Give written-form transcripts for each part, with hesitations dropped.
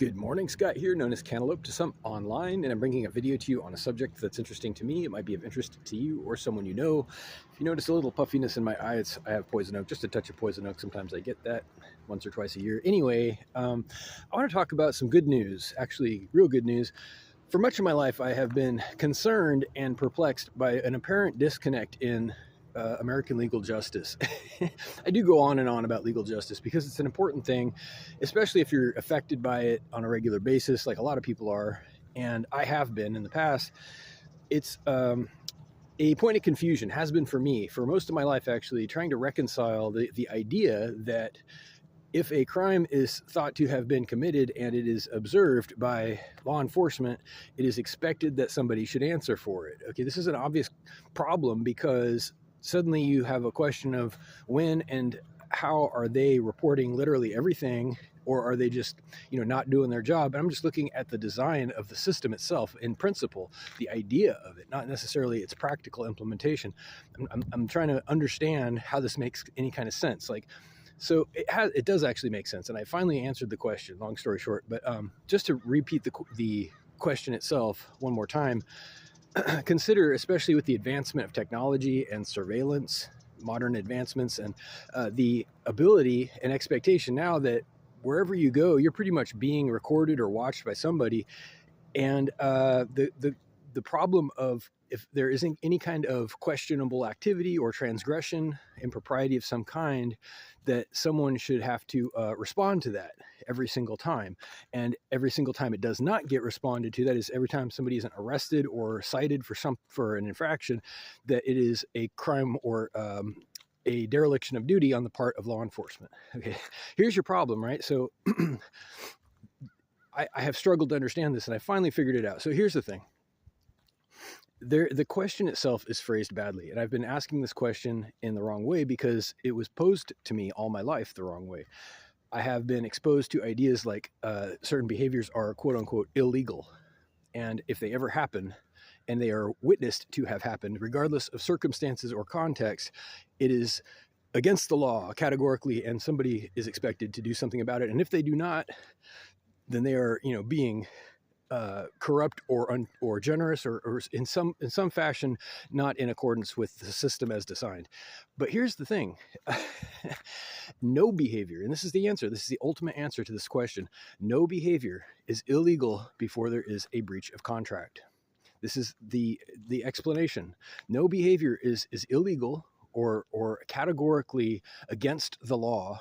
Good morning, Scott here, known as Cantaloupe to some online, and I'm bringing a video to you on a subject that's interesting to me. It might be of interest to you or someone you know. If you notice a little puffiness in my eye, I have poison oak, just a touch of poison oak. Sometimes I get that once or twice a year. Anyway, I want to talk about some good news, actually real good news. For much of my life, I have been concerned and perplexed by an apparent disconnect in American legal justice. I do go on and on about legal justice because it's an important thing, especially if you're affected by it on a regular basis, like a lot of people are, and I have been in the past. It's a point of confusion, has been for me, for most of my life actually, trying to reconcile the idea that if a crime is thought to have been committed and it is observed by law enforcement, it is expected that somebody should answer for it. Okay, this is an obvious problem because suddenly you have a question of when and how are they reporting literally everything, or are they just, not doing their job? And I'm just looking at the design of the system itself in principle, the idea of it, not necessarily its practical implementation. I'm trying to understand how this makes any kind of sense. So it does actually make sense, and I finally answered the question. Long story short, but just to repeat the question itself one more time, consider, especially with the advancement of technology and surveillance, modern advancements, and the ability and expectation now that wherever you go, you're pretty much being recorded or watched by somebody, and the problem of if there isn't any kind of questionable activity or transgression, impropriety of some kind, that someone should have to respond to that every single time. And every single time it does not get responded to, that is every time somebody isn't arrested or cited for an infraction, that it is a crime or a dereliction of duty on the part of law enforcement. Okay, here's your problem, right? So I have struggled to understand this, and I finally figured it out. So here's the thing. The question itself is phrased badly, and I've been asking this question in the wrong way because it was posed to me all my life the wrong way. I have been exposed to ideas like certain behaviors are quote unquote illegal, and if they ever happen and they are witnessed to have happened, regardless of circumstances or context, it is against the law categorically, and somebody is expected to do something about it. And if they do not, then they are, being corrupt or generous or in some fashion not in accordance with the system as designed. But here's the thing. No behavior, and this is the answer, this is the ultimate answer to this question, no behavior is illegal before there is a breach of contract. This is the explanation. No behavior is illegal or categorically against the law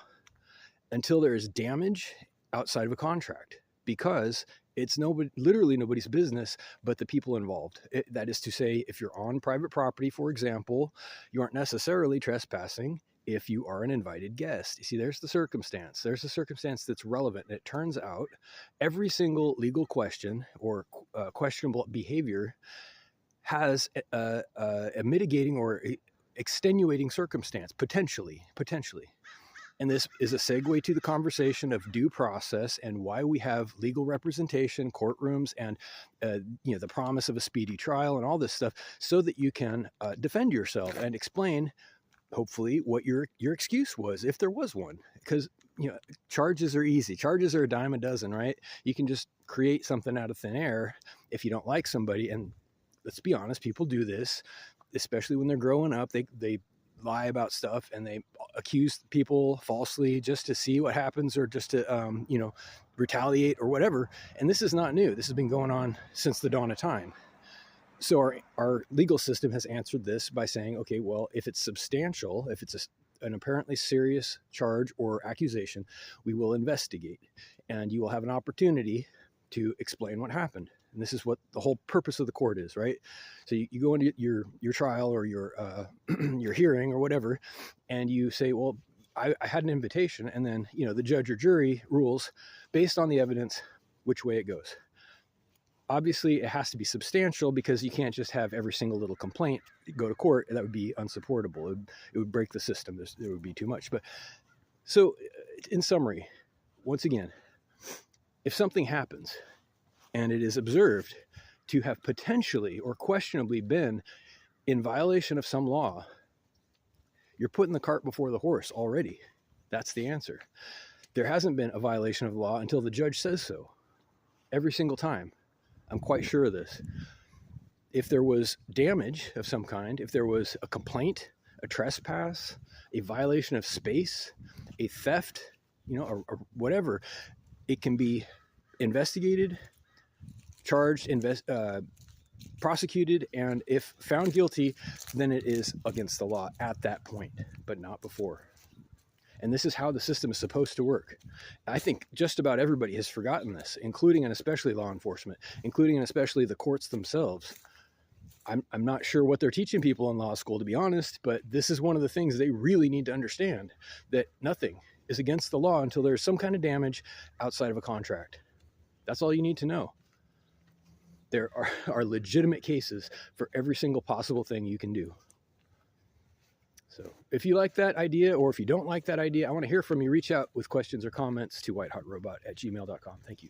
until there is damage outside of a contract, because it's literally nobody's business but the people involved. That is to say, if you're on private property, for example, you aren't necessarily trespassing if you are an invited guest. You see, there's the circumstance. There's a circumstance that's relevant. And it turns out every single legal question or questionable behavior has a mitigating or extenuating circumstance, potentially. And this is a segue to the conversation of due process and why we have legal representation, courtrooms, and the promise of a speedy trial and all this stuff, so that you can defend yourself and explain, hopefully, what your excuse was, if there was one. Because charges are easy. Charges are a dime a dozen, right? You can just create something out of thin air if you don't like somebody. And let's be honest, people do this, especially when they're growing up. They lie about stuff and they accuse people falsely just to see what happens, or just to retaliate or whatever. And this is not new. This has been going on since the dawn of time. So our legal system has answered this by saying, okay, well, if it's substantial, if it's an apparently serious charge or accusation, we will investigate, and you will have an opportunity to explain what happened. And this is what the whole purpose of the court is, right? So you go into your trial or your your hearing or whatever, and you say, well, I had an invitation, and then the judge or jury rules based on the evidence which way it goes. Obviously, it has to be substantial, because you can't just have every single little complaint go to court. That would be unsupportable. It would break the system. There would be too much. But so, in summary, once again, if something happens and it is observed to have potentially or questionably been in violation of some law, you're putting the cart before the horse already. That's the answer. There hasn't been a violation of the law until the judge says so. every single time. I'm quite sure of this. If there was damage of some kind, if there was a complaint, a trespass, a violation of space, a theft, or whatever, it can be investigated, charged, prosecuted, and if found guilty, then it is against the law at that point, but not before. And this is how the system is supposed to work. I think just about everybody has forgotten this, including and especially law enforcement, including and especially the courts themselves. I'm not sure what they're teaching people in law school, to be honest, but this is one of the things they really need to understand, that nothing is against the law until there's some kind of damage outside of a contract. That's all you need to know. There are legitimate cases for every single possible thing you can do. So if you like that idea, or if you don't like that idea, I want to hear from you. Reach out with questions or comments to whitehotrobot@gmail.com. Thank you.